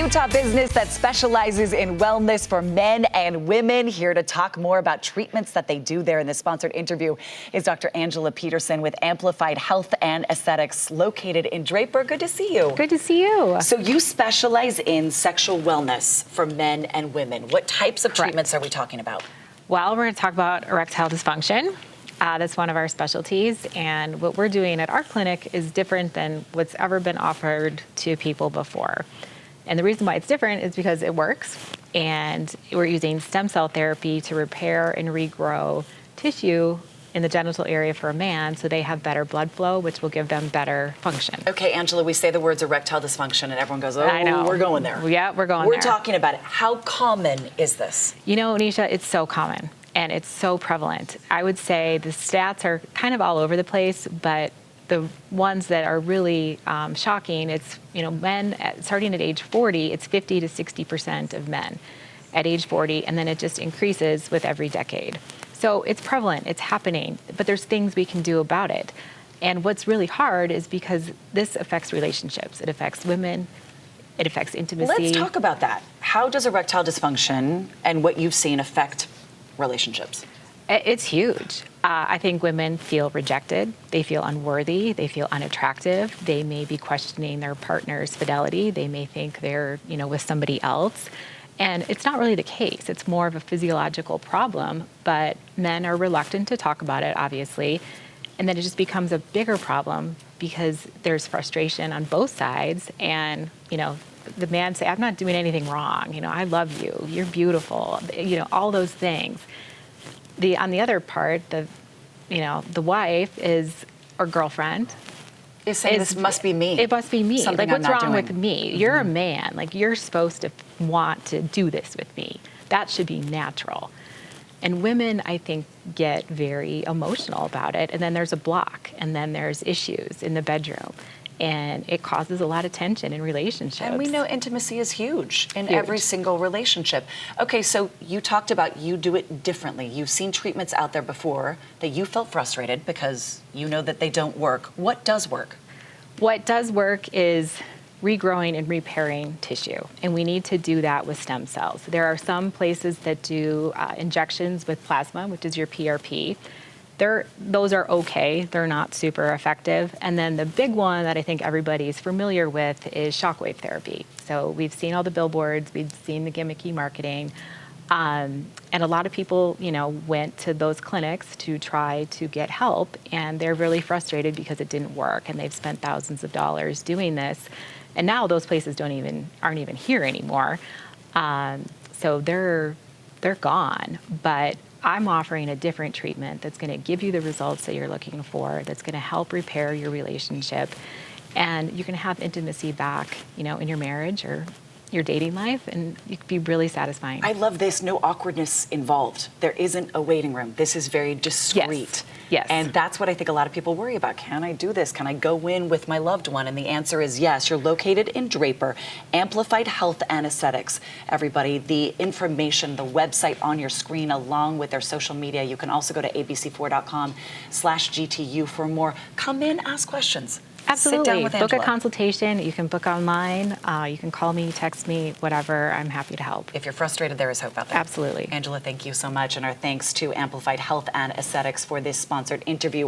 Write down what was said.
Utah business that specializes in wellness for men and women. Here to talk more about treatments that they do there in this sponsored interview is Dr. Angela Peterson with Amplified Health and Aesthetics, located in Draper. Good to see you. Good to see you. So you specialize in sexual wellness for men and women. What types of treatments are we talking about? Well, we're going to talk about erectile dysfunction. That's one of our specialties, and what we're doing at our clinic is different than what's ever been offered to people before. And the reason why it's different is because it works, and we're using stem cell therapy to repair and regrow tissue in the genital area for a man so they have better blood flow, which will give them better function. Okay, Angela, we say the words erectile dysfunction and everyone goes, oh, I know. We're going there. Yeah, we're going there. We're talking about it. How common is this? You know, Anisha, it's so common and it's so prevalent. I would say the stats are kind of all over the place, but the ones that are really shocking, it's, men starting at age 40, it's 50 to 60% of men at age 40, and then it just increases with every decade. So it's prevalent, it's happening, but there's things we can do about it. And what's really hard is because this affects relationships. It affects women, it affects intimacy. Let's talk about that. How does erectile dysfunction and what you've seen affect relationships? It's huge. I think women feel rejected. They feel unworthy. They feel unattractive. They may be questioning their partner's fidelity. They may think they're, with somebody else. And it's not really the case. It's more of a physiological problem, but men are reluctant to talk about it, obviously. And then it just becomes a bigger problem because there's frustration on both sides. And, the man say, I'm not doing anything wrong. I love you. You're beautiful. All those things. On the other part, the wife is, or girlfriend, is saying this must be me. It must be me. Something what's I'm not wrong doing. with me? You're a man. You're supposed to want to do this with me. That should be natural. And women, I think, get very emotional about it. And then there's a block. And then there's issues in the bedroom. And it causes a lot of tension in relationships. And we know intimacy is huge in every single relationship. Okay, so you talked about you do it differently. You've seen treatments out there before that you felt frustrated because you know that they don't work. What does work? What does work is regrowing and repairing tissue. And we need to do that with stem cells. There are some places that do injections with plasma, which is your PRP. Those are okay. They're not super effective. And then the big one that I think everybody's familiar with is shockwave therapy. So we've seen all the billboards, we've seen the gimmicky marketing. And a lot of people, went to those clinics to try to get help, and they're really frustrated because it didn't work, and they've spent thousands of dollars doing this. And now those places aren't even here anymore. So they're gone. But I'm offering a different treatment that's going to give you the results that you're looking for, that's going to help repair your relationship, and you're going to have intimacy back, in your marriage or your dating life, and you could be really satisfying. I love this. No awkwardness involved. There isn't a waiting room. This is very discreet. Yes. And that's what I think a lot of people worry about. Can I do this? Can I go in with my loved one? And the answer is yes. You're located in Draper, Amplified Health and Aesthetics. Everybody, the information, the website on your screen, along with their social media. You can also go to abc4.com/GTU for more. Come in, ask questions. Absolutely. Sit down with Angela. Book a consultation. You can book online. You can call me, text me, whatever. I'm happy to help. If you're frustrated, there is hope out there. Absolutely. Angela, thank you so much. And our thanks to Amplified Health and Aesthetics for this sponsored interview.